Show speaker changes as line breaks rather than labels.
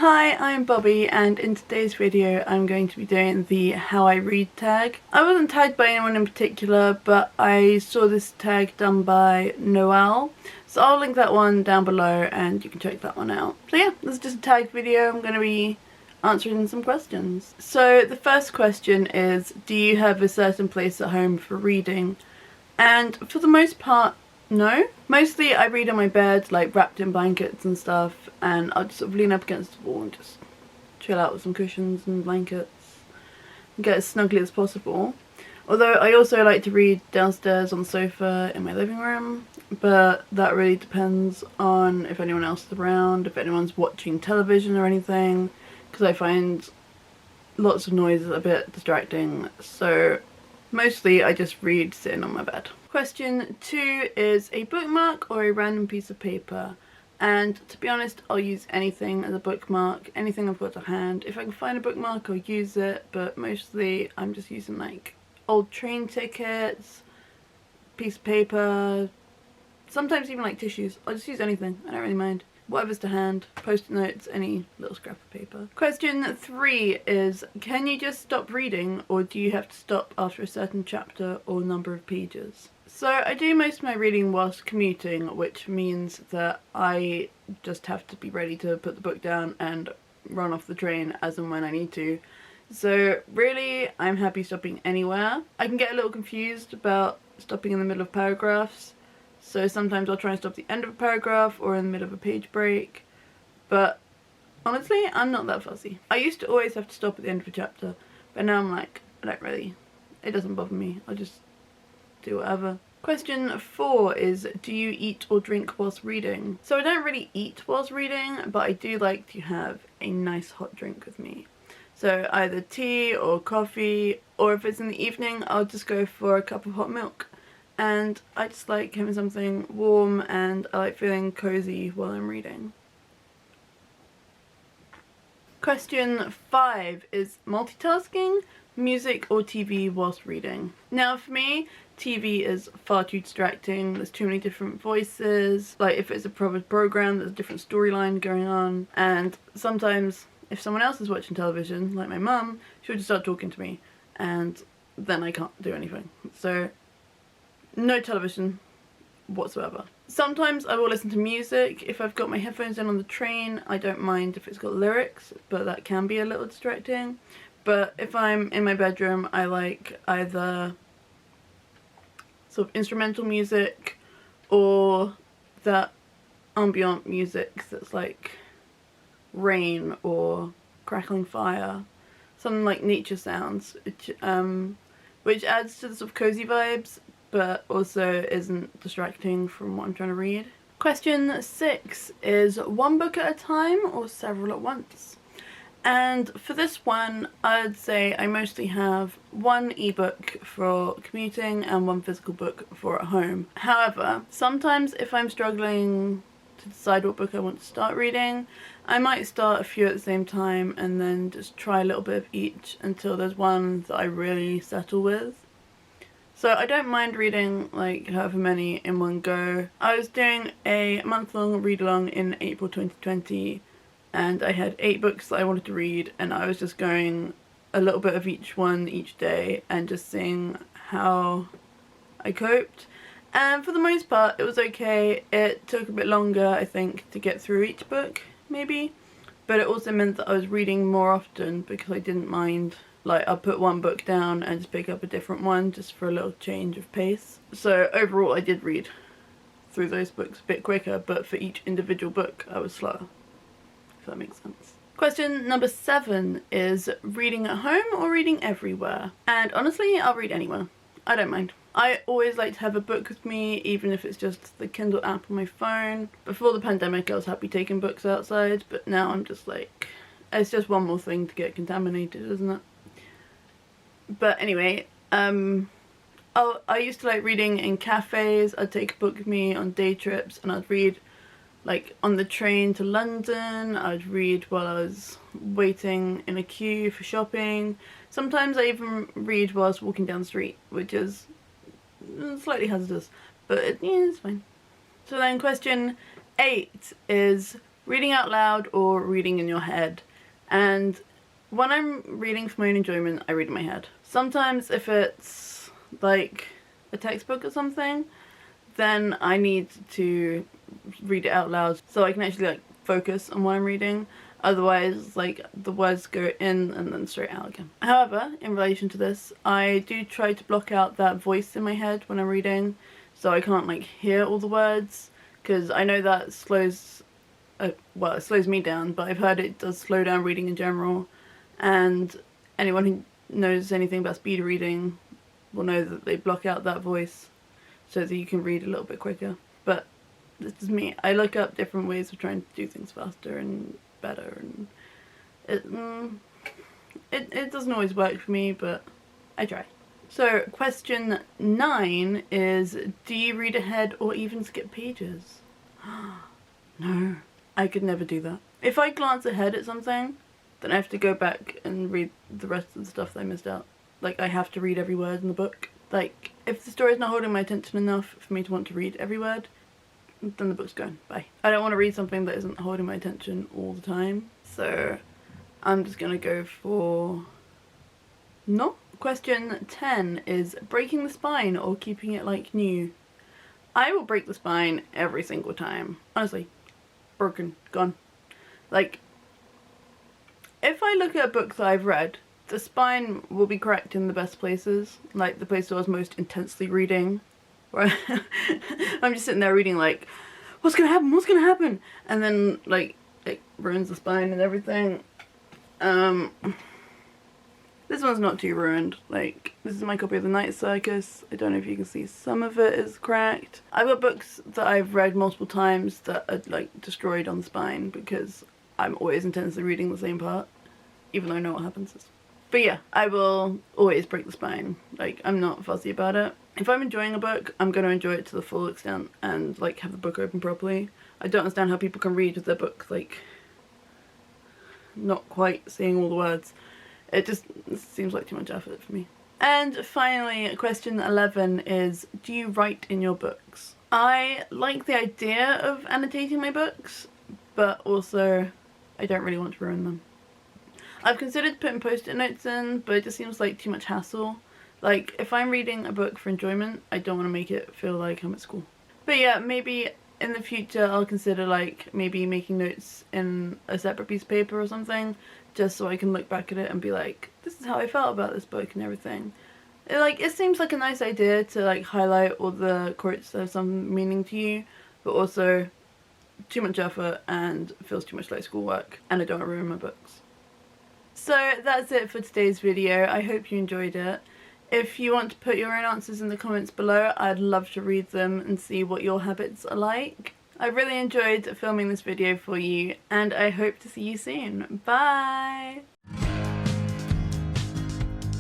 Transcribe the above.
Hi, I'm Bobby, and in today's video I'm going to be doing the How I Read tag. I wasn't tagged by anyone in particular, but I saw this tag done by Noel, so I'll link that one down below and you can check that one out. So yeah, this is just a tag video. I'm going to be answering some questions. So the first question is, do you have a certain place at home for reading? And for the most part, no. Mostly I read on my bed, like wrapped in blankets and stuff, and I'll just sort of lean up against the wall and just chill out with some cushions and blankets and get as snuggly as possible. Although I also like to read downstairs on the sofa in my living room, but that really depends on if anyone else is around, if anyone's watching television or anything, because I find lots of noise a bit distracting, so mostly I just read sitting on my bed. Question 2 is a bookmark or a random piece of paper, and to be honest I'll use anything as a bookmark, anything I've got to hand. If I can find a bookmark I'll use it, but mostly I'm just using like old train tickets, piece of paper, sometimes even like tissues. I'll just use anything, I don't really mind. Whatever's to hand, post-it notes, any little scrap of paper. Question 3 is, can you just stop reading, or do you have to stop after a certain chapter or number of pages? So I do most of my reading whilst commuting, which means that I just have to be ready to put the book down and run off the train as and when I need to. So really, I'm happy stopping anywhere. I can get a little confused about stopping in the middle of paragraphs. So sometimes I'll try and stop at the end of a paragraph or in the middle of a page break, but honestly, I'm not that fussy. I used to always have to stop at the end of a chapter, but now I'm like, it doesn't bother me. I'll just do whatever. Question 4 is, do you eat or drink whilst reading? So I don't really eat whilst reading, but I do like to have a nice hot drink with me. So either tea or coffee, or if it's in the evening, I'll just go for a cup of hot milk. And I just like having something warm, and I like feeling cozy while I'm reading. Question 5 is multitasking, music or TV whilst reading. Now for me, TV is far too distracting. There's too many different voices. Like if it's a proper program, there's a different storyline going on, and sometimes if someone else is watching television, like my mum, she'll just start talking to me, and then I can't do anything. So no television whatsoever. Sometimes I will listen to music. If I've got my headphones in on the train, I don't mind if it's got lyrics, but that can be a little distracting. But if I'm in my bedroom, I like either sort of instrumental music or that ambient music that's like rain or crackling fire, something like nature sounds, which adds to the sort of cozy vibes, but also isn't distracting from what I'm trying to read. Question 6 is, one book at a time or several at once? And for this one, I'd say I mostly have one ebook for commuting and one physical book for at home. However, sometimes if I'm struggling to decide what book I want to start reading, I might start a few at the same time and then just try a little bit of each until there's one that I really settle with. So I don't mind reading like however many in one go. I was doing a month-long read-along in April 2020, and I had 8 books that I wanted to read, and I was just going a little bit of each one each day and just seeing how I coped. And for the most part it was okay. It took a bit longer, I think, to get through each book, maybe, but it also meant that I was reading more often because I didn't mind. Like, I'll put one book down and just pick up a different one just for a little change of pace. So overall I did read through those books a bit quicker, but for each individual book I was slower, if that makes sense. Question number 7 is, reading at home or reading everywhere? And honestly, I'll read anywhere. I don't mind. I always like to have a book with me, even if it's just the Kindle app on my phone. Before the pandemic I was happy taking books outside, but now I'm just like, it's just one more thing to get contaminated, isn't it? But anyway, I used to like reading in cafes. I'd take a book with me on day trips and I'd read like on the train to London. I'd read while I was waiting in a queue for shopping. Sometimes I even read whilst walking down the street, which is slightly hazardous, but it's fine. So then question 8 is, reading out loud or reading in your head. And when I'm reading for my own enjoyment, I read in my head. Sometimes if it's like a textbook or something, then I need to read it out loud so I can actually like focus on what I'm reading. Otherwise, like, the words go in and then straight out again. However, in relation to this, I do try to block out that voice in my head when I'm reading, so I can't like hear all the words, because I know that slows, well, it slows me down, but I've heard it does slow down reading in general, and anyone who knows anything about speed reading will know that they block out that voice so that you can read a little bit quicker. But this is me. I look up different ways of trying to do things faster and better, and it doesn't always work for me, but I try. So question 9 is, do you read ahead or even skip pages? No, I could never do that. If I glance ahead at something, then I have to go back and read the rest of the stuff that I missed out. Like, I have to read every word in the book. Like, if the story's not holding my attention enough for me to want to read every word, then the book's gone. Bye. I don't want to read something that isn't holding my attention all the time, so I'm just gonna go for no. Question 10 is breaking the spine or keeping it like new. I will break the spine every single time. Honestly. Broken. Gone. Like, if I look at a book that I've read, the spine will be cracked in the best places, like the place I was most intensely reading, where I'm just sitting there reading like, what's gonna happen, what's gonna happen, and then like it ruins the spine and everything. This one's not too ruined. Like, this is my copy of The Night Circus. I don't know if you can see, some of it is cracked. I've got books that I've read multiple times that are like destroyed on the spine because I'm always intensely reading the same part, even though I know what happens. But yeah, I will always break the spine. Like, I'm not fussy about it. If I'm enjoying a book, I'm going to enjoy it to the full extent and like have the book open properly. I don't understand how people can read with their book like not quite seeing all the words. It just seems like too much effort for me. And finally, question 11 is, do you write in your books? I like the idea of annotating my books, but also I don't really want to ruin them. I've considered putting post-it notes in, but it just seems like too much hassle. Like, if I'm reading a book for enjoyment, I don't want to make it feel like I'm at school. But yeah, maybe in the future I'll consider like maybe making notes in a separate piece of paper or something, just so I can look back at it and be like, this is how I felt about this book and everything. It seems like a nice idea to like highlight all the quotes that have some meaning to you, but also too much effort and feels too much like schoolwork, and I don't want to ruin my books. So that's it for today's video. I hope you enjoyed it. If you want to put your own answers in the comments below, I'd love to read them and see what your habits are like. I really enjoyed filming this video for you, and I hope to see you soon. Bye!